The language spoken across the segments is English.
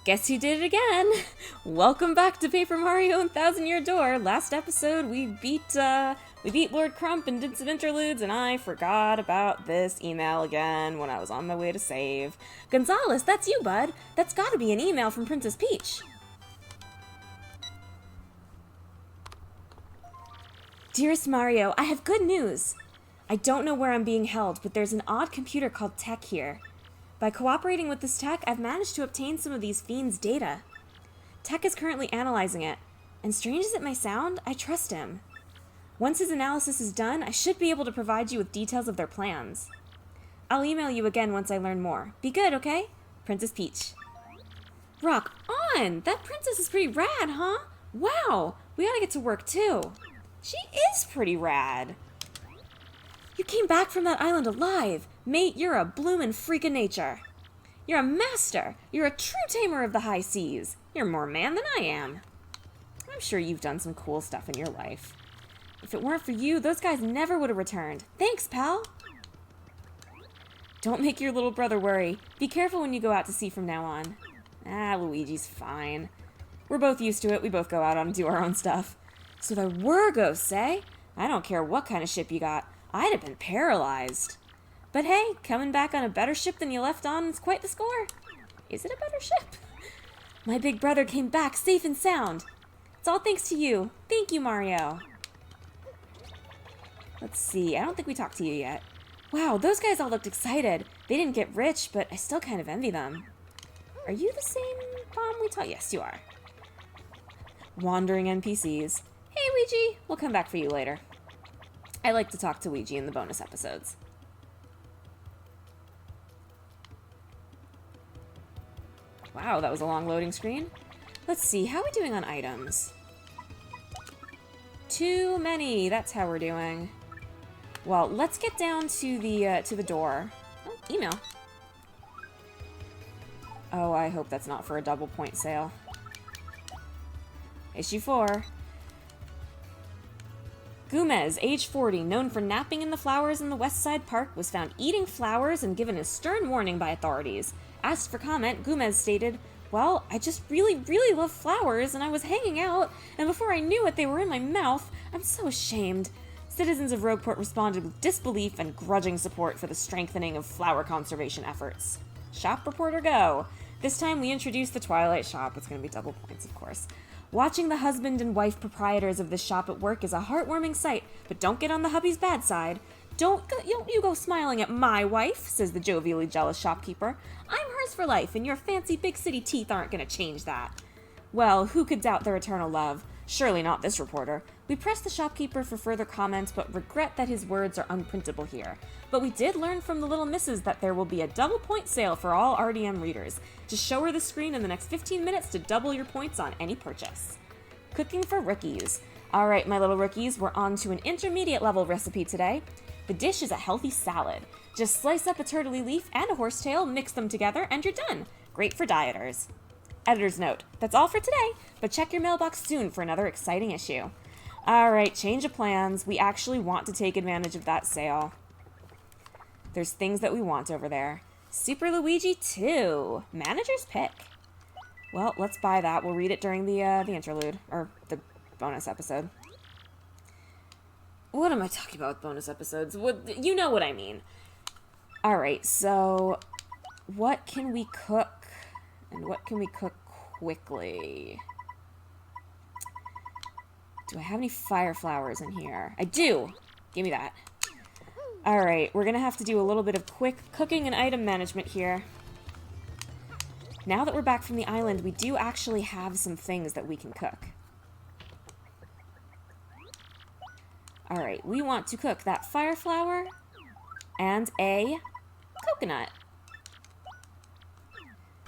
Guess you did it again! Welcome back to Paper Mario and Thousand Year Door. Last episode we beat Lord Crump and did some interludes, and I forgot about this email again when I was on my way to save. Gonzalez, that's you, bud. That's gotta be an email from Princess Peach. Dearest Mario, I have good news. I don't know where I'm being held, but there's an odd computer called Tech here. By cooperating with this tech, I've managed to obtain some of these fiends' data. Tech is currently analyzing it, and strange as it may sound, I trust him. Once his analysis is done, I should be able to provide you with details of their plans. I'll email you again once I learn more. Be good, okay? Princess Peach. Rock on! That princess is pretty rad, huh? Wow! We gotta get to work, too. She is pretty rad. You came back from that island alive. Mate, you're a bloomin' freak of nature. You're a master. You're a true tamer of the high seas. You're more man than I am. I'm sure you've done some cool stuff in your life. If it weren't for you, those guys never would have returned. Thanks, pal. Don't make your little brother worry. Be careful when you go out to sea from now on. Luigi's fine. We're both used to it. We both go out and do our own stuff. So there were ghosts, eh? I don't care what kind of ship you got. I'd have been paralyzed. But hey, coming back on a better ship than you left on is quite the score. Is it a better ship? My big brother came back safe and sound. It's all thanks to you. Thank you, Mario. Let's see, I don't think we talked to you yet. Wow, those guys all looked excited. They didn't get rich, but I still kind of envy them. Are you the same bomb we talked? Yes, you are. Wandering NPCs. Hey, Ouija, we'll come back for you later. I like to talk to Ouija in the bonus episodes. Wow, that was a long loading screen. Let's see, how are we doing on items? Too many, that's how we're doing. Well, let's get down to the door. Oh, email. Oh, I hope that's not for a double point sale. Issue 4. Gomez, age 40, known for napping in the flowers in the West Side Park, was found eating flowers and given a stern warning by authorities. Asked for comment, Gomez stated, "Well, I just really love flowers, and I was hanging out, and before I knew it, they were in my mouth. I'm so ashamed." Citizens of Rogueport responded with disbelief and grudging support for the strengthening of flower conservation efforts. Shop reporter go. This time we introduced the Twilight Shop. It's going to be double points, of course. Watching the husband and wife proprietors of this shop at work is a heartwarming sight, but don't get on the hubby's bad side. Don't you go smiling at my wife, says the jovially jealous shopkeeper. I'm hers for life, and your fancy big city teeth aren't going to change that. Well, who could doubt their eternal love? Surely not this reporter. We pressed the shopkeeper for further comments, but regret that his words are unprintable here. But we did learn from the little missus that there will be a double point sale for all RDM readers. Just show her the screen in the next 15 minutes to double your points on any purchase. Cooking for rookies. Alright, my little rookies, we're on to an intermediate level recipe today. The dish is a healthy salad. Just slice up a turtley leaf and a horsetail, mix them together, and you're done. Great for dieters. Editor's note, that's all for today, but check your mailbox soon for another exciting issue. Alright, change of plans. We actually want to take advantage of that sale. There's things that we want over there. Super Luigi 2. Manager's pick. Well, let's buy that. We'll read it during the interlude, or the bonus episode. What am I talking about with bonus episodes? You know what I mean. Alright, so what can we cook? And what can we cook quickly? Do I have any fire flowers in here? I do! Give me that. Alright, we're gonna have to do a little bit of quick cooking and item management here. Now that we're back from the island, we do actually have some things that we can cook. Alright, we want to cook that fire flower and a coconut.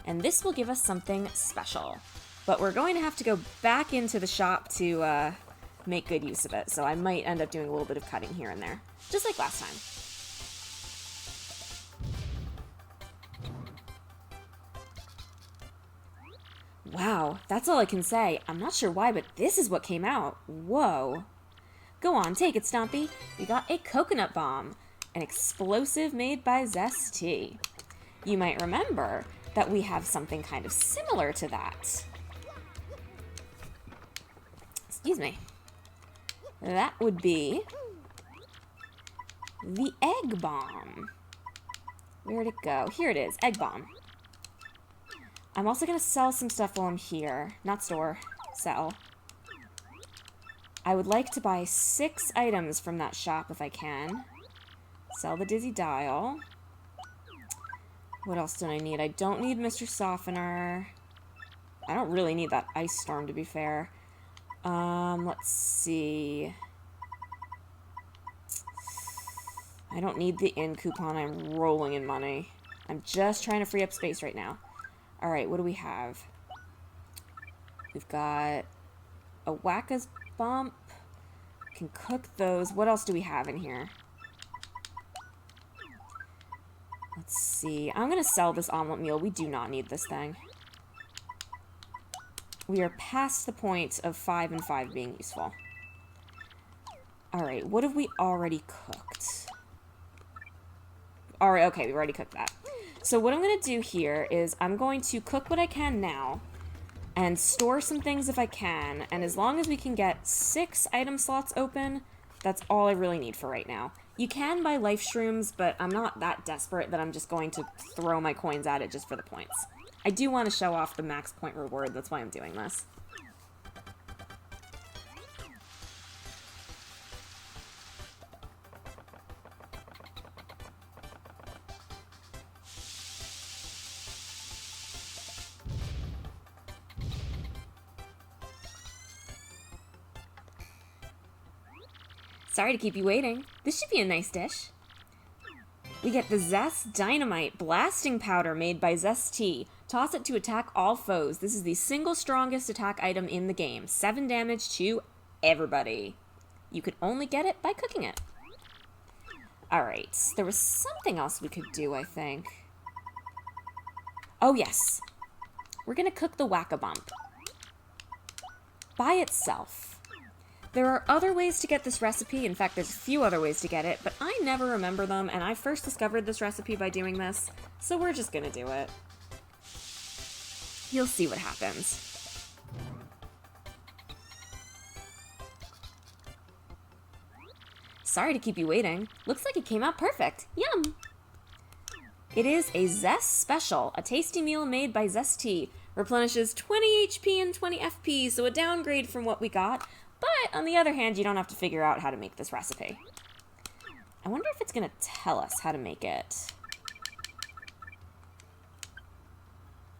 And this will give us something special. But we're going to have to go back into the shop to make good use of it. So I might end up doing a little bit of cutting here and there. Just like last time. Wow, that's all I can say. I'm not sure why, but this is what came out. Whoa. Go on, take it, Stompy. We got a coconut bomb. An explosive made by Zesty. You might remember that we have something kind of similar to that. Excuse me. That would be the egg bomb. Where'd it go? Here it is, egg bomb. I'm also going to sell some stuff while I'm here. Not store, sell. I would like to buy 6 items from that shop if I can. Sell the Dizzy Dial. What else do I need? I don't need Mr. Softener. I don't really need that Ice Storm, to be fair. Let's see. I don't need the in coupon. I'm rolling in money. I'm just trying to free up space right now. Alright, what do we have? We've got a Wacka's Bump. Can cook those. What else do we have in here? Let's see. I'm going to sell this omelet meal. We do not need this thing. We are past the point of 5 and 5 being useful. Alright, what have we already cooked? Alright, okay, we already cooked that. So what I'm going to do here is I'm going to cook what I can now and store some things if I can, and as long as we can get 6 item slots open, that's all I really need for right now. You can buy life shrooms, but I'm not that desperate that I'm just going to throw my coins at it just for the points. I do want to show off the max point reward, that's why I'm doing this. Sorry to keep you waiting. This should be a nice dish. We get the Zest Dynamite Blasting Powder made by Zest Tea. Toss it to attack all foes. This is the single strongest attack item in the game. 7 damage to everybody. You could only get it by cooking it. Alright, there was something else we could do, I think. Oh yes. We're gonna cook the Whack-A-Bump. By itself. There are other ways to get this recipe. In fact, there's a few other ways to get it, but I never remember them, and I first discovered this recipe by doing this, so we're just gonna do it. You'll see what happens. Sorry to keep you waiting. Looks like it came out perfect. Yum! It is a Zest Special, a tasty meal made by Zest Tea. Replenishes 20 HP and 20 FP, so a downgrade from what we got. But, on the other hand, you don't have to figure out how to make this recipe. I wonder if it's going to tell us how to make it.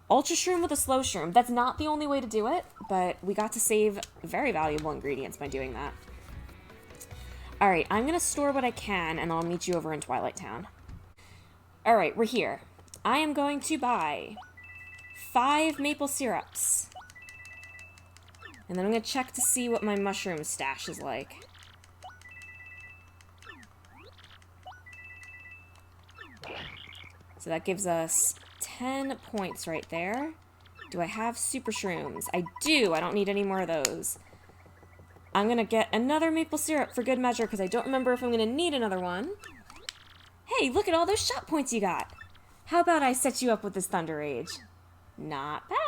Ultra Shroom with a Slow Shroom. That's not the only way to do it, but we got to save very valuable ingredients by doing that. Alright, I'm going to store what I can, and I'll meet you over in Twilight Town. Alright, we're here. I am going to buy 5 maple syrups. And then I'm going to check to see what my mushroom stash is like. So that gives us 10 points right there. Do I have super shrooms? I do. I don't need any more of those. I'm going to get another maple syrup for good measure because I don't remember if I'm going to need another one. Hey, look at all those shot points you got. How about I set you up with this Thunder Rage? Not bad.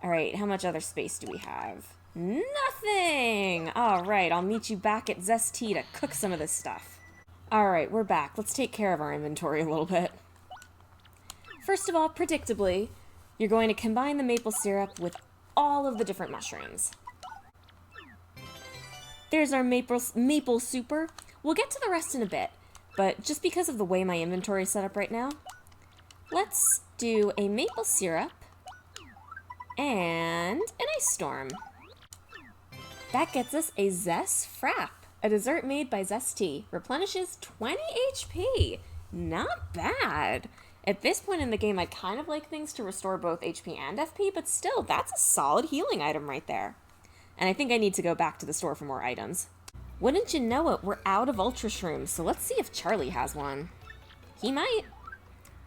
Alright, how much other space do we have? Nothing! Alright, I'll meet you back at Zest Tea to cook some of this stuff. Alright, we're back. Let's take care of our inventory a little bit. First of all, predictably, you're going to combine the maple syrup with all of the different mushrooms. There's our maple super. We'll get to the rest in a bit, but just because of the way my inventory is set up right now, let's do a maple syrup and an ice storm. That gets us a Zest Frap, a dessert made by Zest Tea. Replenishes 20 HP. Not bad. At this point in the game, I kind of like things to restore both HP and FP, but still, that's a solid healing item right there. And I think I need to go back to the store for more items. Wouldn't you know it, we're out of Ultra Shrooms, so let's see if Charlie has one. He might.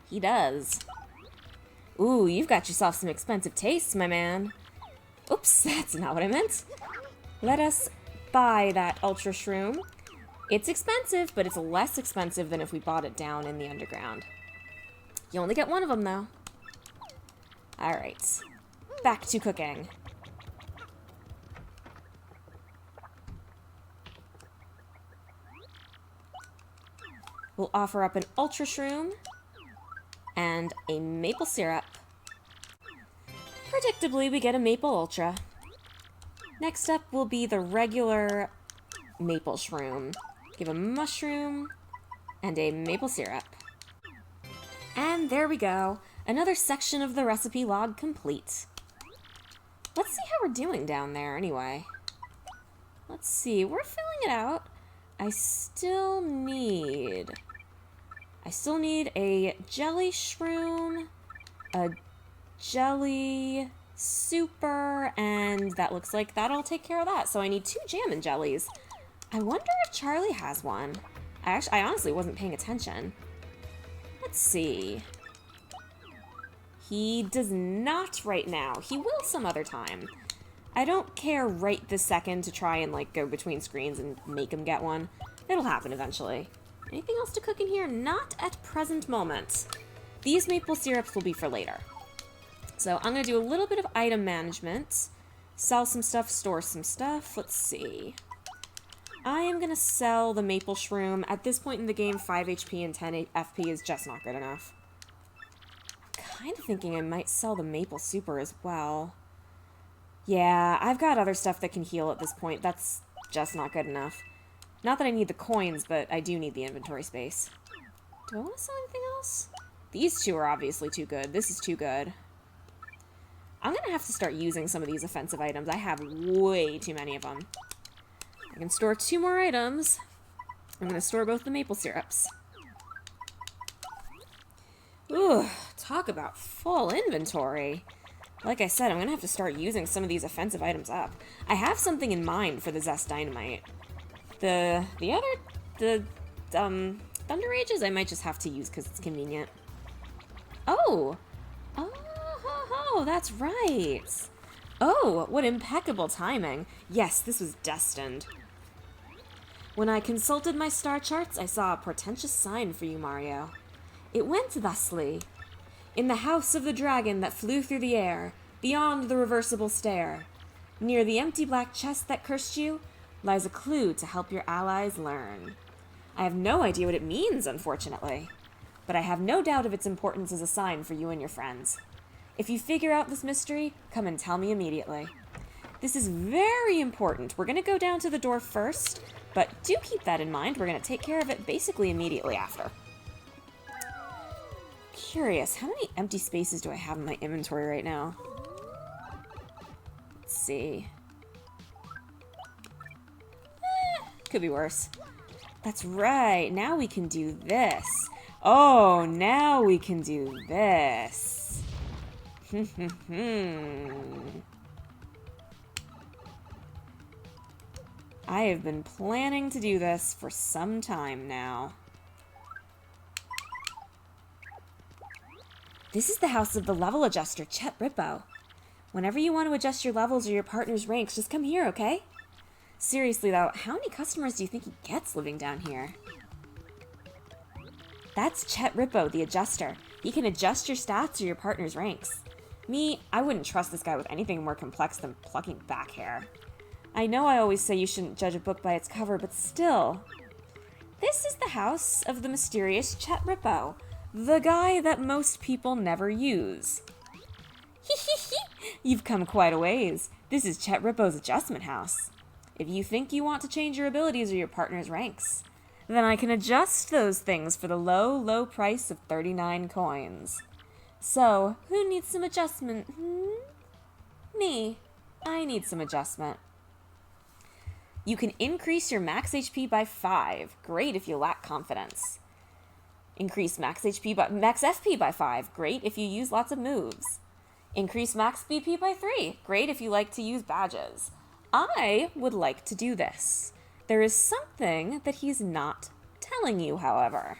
He does. Ooh, you've got yourself some expensive tastes, my man. Oops, that's not what I meant. Let us buy that Ultra Shroom. It's expensive, but it's less expensive than if we bought it down in the underground. You only get one of them, though. Alright. Back to cooking. We'll offer up an Ultra Shroom and a maple syrup. Predictably, we get a maple ultra. Next up will be the regular maple shroom. Give a mushroom and a maple syrup. And there we go. Another section of the recipe log complete. Let's see how we're doing down there anyway. Let's see, we're filling it out. I still need a jelly shroom, a jelly super, and that looks like that'll take care of that. So I need 2 jam and jellies. I wonder if Charlie has one. I honestly wasn't paying attention. Let's see. He does not right now. He will some other time. I don't care right this second to try and like go between screens and make him get one. It'll happen eventually. Anything else to cook in here? Not at present moment. These maple syrups will be for later. So I'm going to do a little bit of item management. Sell some stuff, store some stuff. Let's see. I am going to sell the maple shroom. At this point in the game, 5 HP and 10 FP is just not good enough. I'm kind of thinking I might sell the maple super as well. Yeah, I've got other stuff that can heal at this point. That's just not good enough. Not that I need the coins, but I do need the inventory space. Do I want to sell anything else? These 2 are obviously too good. This is too good. I'm going to have to start using some of these offensive items. I have way too many of them. I can store 2 more items. I'm going to store both the maple syrups. Ooh, talk about full inventory. Like I said, I'm going to have to start using some of these offensive items up. I have something in mind for the Zest Dynamite. The Thunder Rages I might just have to use because it's convenient. Oh! Oh, that's right. Oh, what impeccable timing. Yes, this was destined. When I consulted my star charts, I saw a portentous sign for you, Mario. It went thusly. In the house of the dragon that flew through the air, beyond the reversible stair, near the empty black chest that cursed you, lies a clue to help your allies learn. I have no idea what it means, unfortunately, but I have no doubt of its importance as a sign for you and your friends. If you figure out this mystery, come and tell me immediately. This is very important. We're going to go down to the door first, but do keep that in mind. We're going to take care of it basically immediately after. Curious, how many empty spaces do I have in my inventory right now? Let's see. Could be worse. That's right. Now we can do this. Oh, now we can do this. I have been planning to do this for some time now. This is the house of the level adjuster, Chet Rippo. Whenever you want to adjust your levels or your partner's ranks, just come here, okay? Seriously though, how many customers do you think he gets living down here? That's Chet Rippo, the adjuster. He can adjust your stats or your partner's ranks. Me, I wouldn't trust this guy with anything more complex than plucking back hair. I know I always say you shouldn't judge a book by its cover, but still. This is the house of the mysterious Chet Rippo, the guy that most people never use. You've come quite a ways. This is Chet Rippo's adjustment house. If you think you want to change your abilities or your partner's ranks, then I can adjust those things for the low, low price of 39 coins. So, who needs some adjustment? Me. I need some adjustment. You can increase your max HP by 5. Great if you lack confidence. Increase max FP by 5. Great if you use lots of moves. Increase max BP by 3. Great if you like to use badges. I would like to do this. There is something that he's not telling you, however.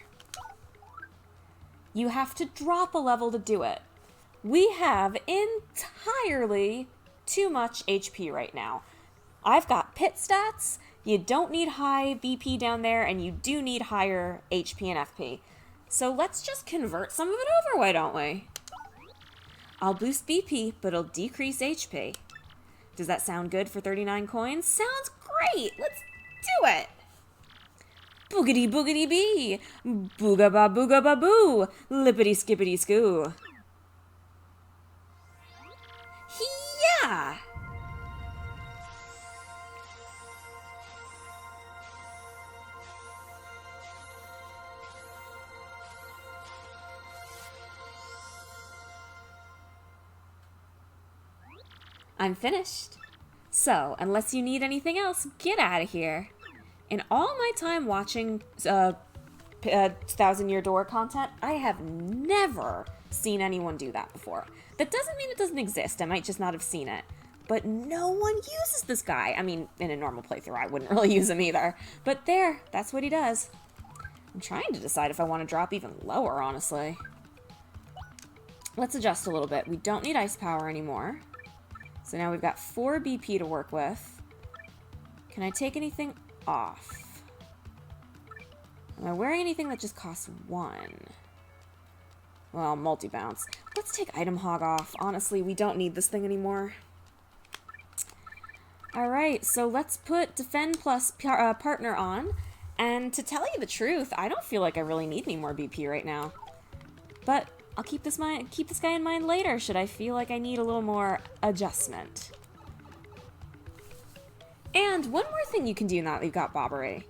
You have to drop a level to do it. We have entirely too much HP right now. I've got pit stats. You don't need high BP down there, and you do need higher HP and FP. So let's just convert some of it over, why don't we? I'll boost BP, but it'll decrease HP. Does that sound good for 39 coins? Sounds great! Let's do it! Boogity boogity bee! Booga ba boo! Lippity skippity skoo! Yeah! I'm finished. So, unless you need anything else, get out of here. In all my time watching Thousand Year Door content, I have never seen anyone do that before. That doesn't mean it doesn't exist. I might just not have seen it. But no one uses this guy. I mean, in a normal playthrough, I wouldn't really use him either. But there, that's what he does. I'm trying to decide if I want to drop even lower, honestly. Let's adjust a little bit. We don't need ice power anymore. So now we've got 4 BP to work with. Can I take anything off? Am I wearing anything that just costs 1? Well, multi-bounce. Let's take Item Hog off. Honestly, we don't need this thing anymore. Alright, so let's put Defend plus Partner on. And to tell you the truth, I don't feel like I really need any more BP right now. But I'll keep this guy in mind later, should I feel like I need a little more adjustment. And one more thing you can do now that you've got Bobbery.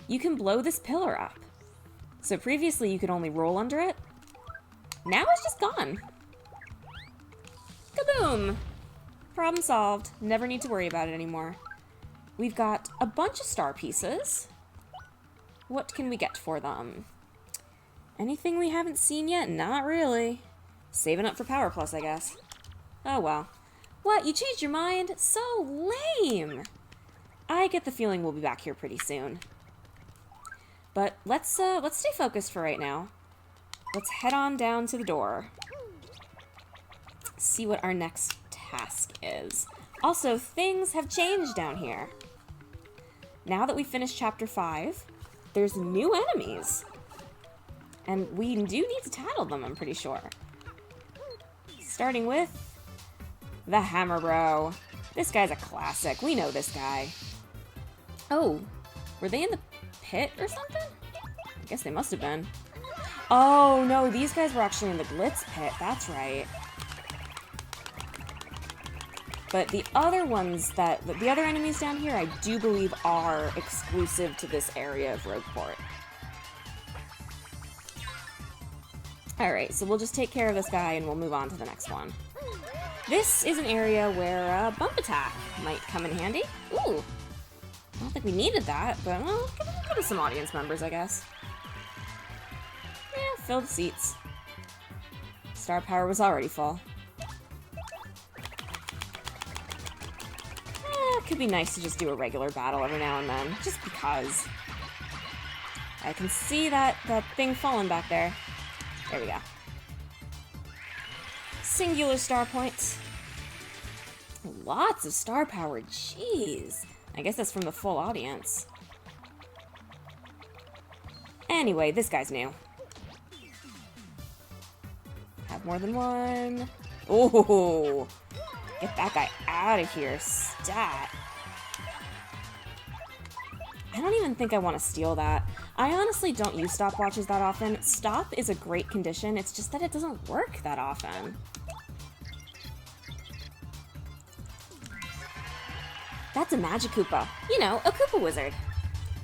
You can blow this pillar up. So previously you could only roll under it. Now it's just gone. Kaboom! Problem solved. Never need to worry about it anymore. We've got a bunch of star pieces. What can we get for them? Anything we haven't seen yet? Not really. Saving up for Power Plus, I guess. Oh well. What? You changed your mind? So lame! I get the feeling we'll be back here pretty soon. But let's stay focused for right now. Let's head on down to the door. See what our next task is. Also, things have changed down here. Now that we finished Chapter 5, there's new enemies. And we do need to tattle them, I'm pretty sure. Starting with the Hammer Bro. This guy's a classic. We know this guy. Oh, were they in the pit or something? I guess they must have been. Oh, no, these guys were actually in the Glitz pit. That's right. But the other ones the other enemies down here, I do believe are exclusive to this area of Rogueport. Alright, so we'll just take care of this guy and we'll move on to the next one. This is an area where Bump Attack might come in handy. Ooh! I don't think we needed that, but well, give us some audience members, I guess. Yeah, fill the seats. Star power was already full. It could be nice to just do a regular battle every now and then, just because. I can see that thing falling back there. There we go. Singular star points. Lots of star power, jeez. I guess that's from the full audience. Anyway, this guy's new. Have more than one. Oh, get that guy out of here, stat. I don't even think I want to steal that. I honestly don't use stopwatches that often. Stop is a great condition, it's just that it doesn't work that often. That's a Magic Koopa. You know, a Koopa Wizard.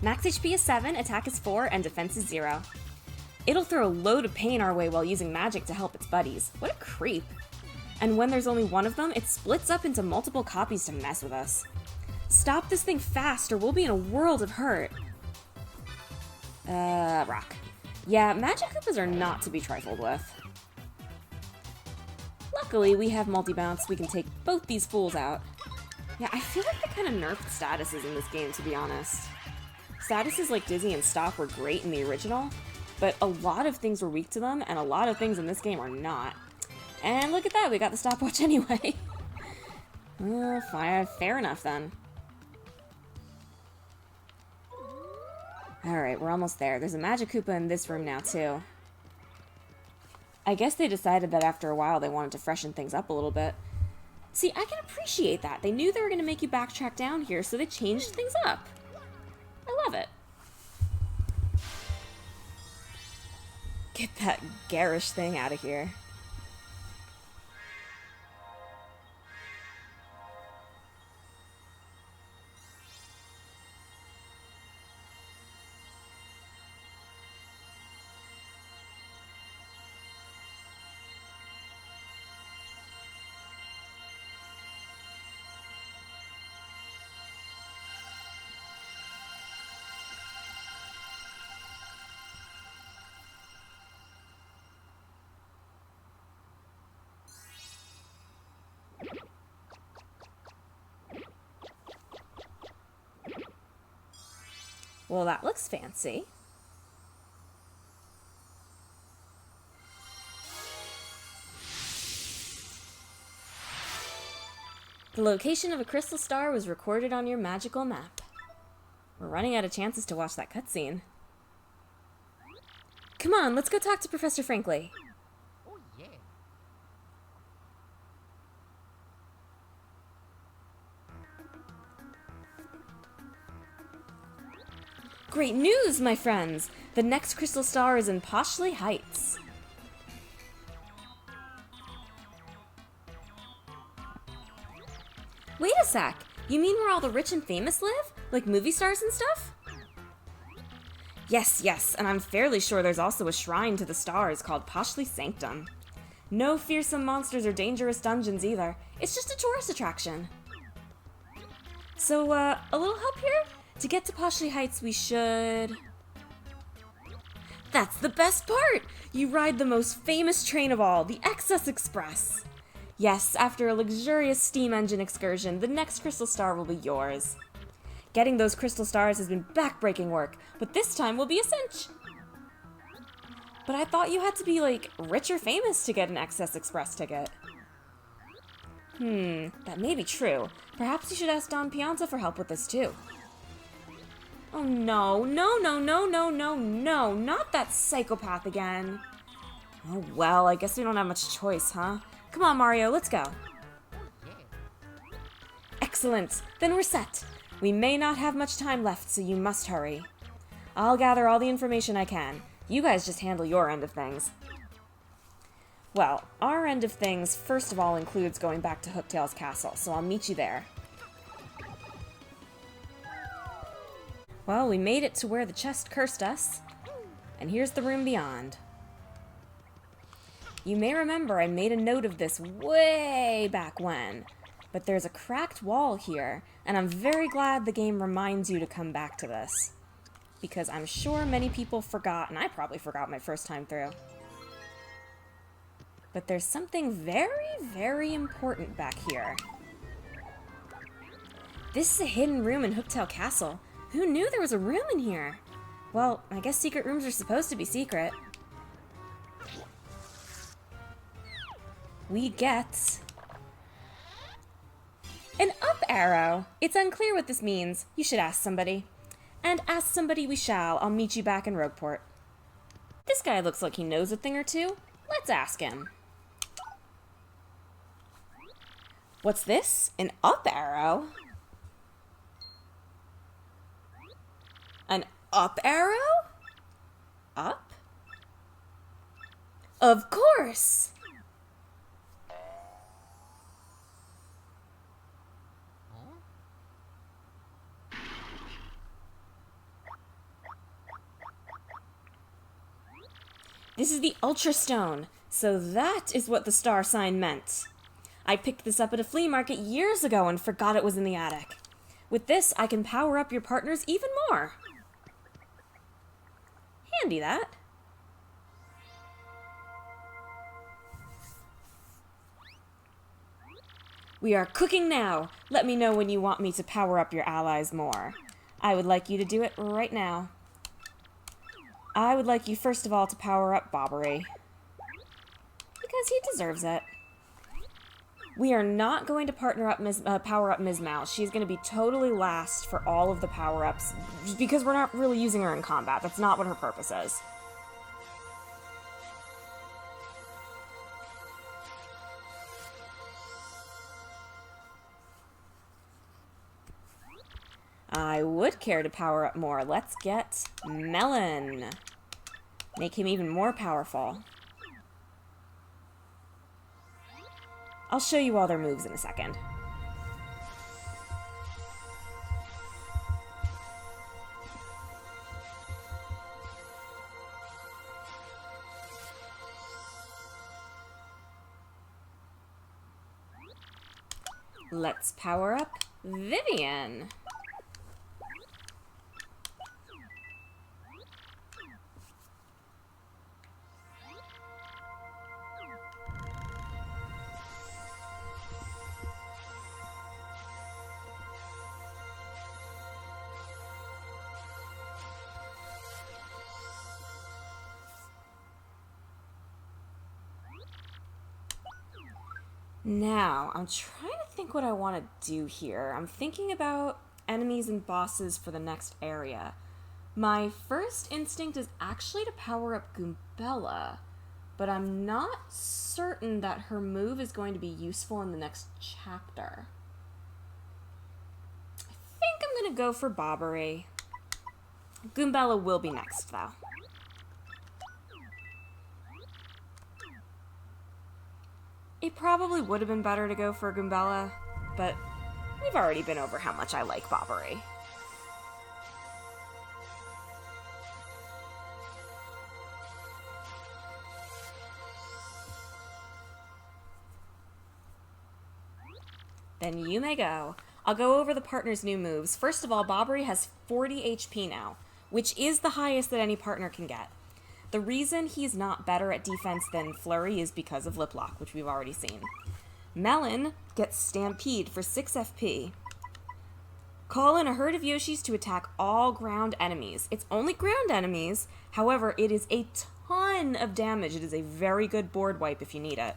Max HP is 7, attack is 4, and defense is 0. It'll throw a load of pain our way while using magic to help its buddies. What a creep. And when there's only one of them, it splits up into multiple copies to mess with us. Stop this thing fast or we'll be in a world of hurt. Rock. Yeah, Magic Koopas are not to be trifled with. Luckily, we have multi-bounce. We can take both these fools out. Yeah, I feel like they kind of nerfed statuses in this game, to be honest. Statuses like Dizzy and Stop were great in the original, but a lot of things were weak to them, and a lot of things in this game are not. And look at that, we got the stopwatch anyway. Fine, fair enough then. Alright, we're almost there. There's a Magic Koopa in this room now, too. I guess they decided that after a while they wanted to freshen things up a little bit. See, I can appreciate that. They knew they were going to make you backtrack down here, so they changed things up. I love it. Get that garish thing out of here. Well, that looks fancy. The location of a crystal star was recorded on your magical map. We're running out of chances to watch that cutscene. Come on, let's go talk to Professor Franklin. Great news, my friends! The next crystal star is in Poshley Heights. Wait a sec! You mean where all the rich and famous live? Like movie stars and stuff? Yes, and I'm fairly sure there's also a shrine to the stars called Poshley Sanctum. No fearsome monsters or dangerous dungeons either. It's just a tourist attraction. So, a little help here? To get to Poshley Heights, we should... That's the best part! You ride the most famous train of all, the Excess Express. Yes, after a luxurious steam engine excursion, the next crystal star will be yours. Getting those crystal stars has been backbreaking work, but this time will be a cinch. But I thought you had to be, like, rich or famous to get an Excess Express ticket. That may be true. Perhaps you should ask Don Pianta for help with this, too. Oh no, not that psychopath again. Oh well, I guess we don't have much choice, huh? Come on, Mario, let's go. Excellent, then we're set. We may not have much time left, so you must hurry. I'll gather all the information I can. You guys just handle your end of things. Well, our end of things first of all includes going back to Hooktail's castle, so I'll meet you there. Well, we made it to where the chest cursed us, and here's the room beyond. You may remember I made a note of this way back when, but there's a cracked wall here, and I'm very glad the game reminds you to come back to this, because I'm sure many people forgot, and I probably forgot my first time through. But there's something very, very important back here. This is a hidden room in Hooktail Castle. Who knew there was a room in here? Well, I guess secret rooms are supposed to be secret. We get an up arrow. It's unclear what this means. You should ask somebody. And ask somebody we shall. I'll meet you back in Rogueport. This guy looks like he knows a thing or two. Let's ask him. What's this? An up arrow? An up arrow? Up? Of course! This is the Ultra Stone, so that is what the star sign meant. I picked this up at a flea market years ago and forgot it was in the attic. With this, I can power up your partners even more. Handy, that. We are cooking now. Let me know when you want me to power up your allies more. I would like you to do it right now. I would like you first of all to power up Bobbery. Because he deserves it. We are not going to power up Ms. Mouse. She's going to be totally last for all of the power-ups, because we're not really using her in combat. That's not what her purpose is. I would care to power up more. Let's get Melon. Make him even more powerful. I'll show you all their moves in a second. Let's power up Vivian. Now, I'm trying to think what I want to do here. I'm thinking about enemies and bosses for the next area. My first instinct is actually to power up Goombella, but I'm not certain that her move is going to be useful in the next chapter. I think I'm going to go for Bobbery. Goombella will be next, though. It probably would have been better to go for Goombella, but we've already been over how much I like Bobbery. Then you may go. I'll go over the partner's new moves. First of all, Bobbery has 40 HP now, which is the highest that any partner can get. The reason he's not better at defense than Flurry is because of Lip Lock, which we've already seen. Melon gets Stampede for 6 FP. Call in a herd of Yoshis to attack all ground enemies. It's only ground enemies, however, it is a ton of damage. It is a very good board wipe if you need it.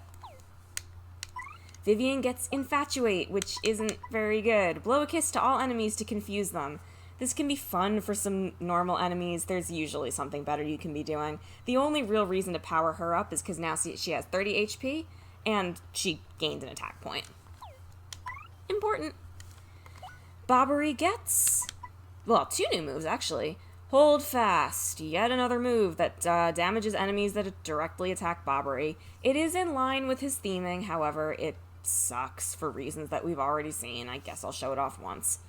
Vivian gets Infatuate, which isn't very good. Blow a kiss to all enemies to confuse them. This can be fun for some normal enemies. There's usually something better you can be doing. The only real reason to power her up is because now she has 30 HP, and she gained an attack point. Important. Bobbery gets, well, 2 new moves, actually. Hold Fast, yet another move that damages enemies that directly attack Bobbery. It is in line with his theming, however, it sucks for reasons that we've already seen. I guess I'll show it off once.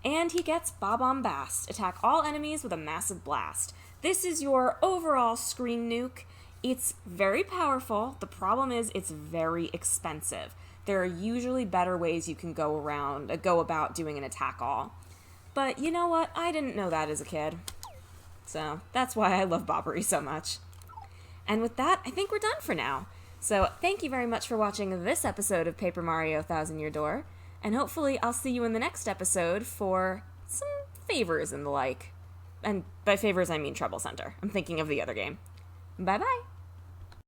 And he gets Bob-Omb-Bast. Attack all enemies with a massive blast. This is your overall screen nuke. It's very powerful. The problem is it's very expensive. There are usually better ways you can go about doing an attack all. But you know what? I didn't know that as a kid. So that's why I love Bobbery so much. And with that, I think we're done for now. So thank you very much for watching this episode of Paper Mario Thousand Year Door. And hopefully I'll see you in the next episode for some favors and the like. And by favors, I mean Trouble Center. I'm thinking of the other game. Bye-bye!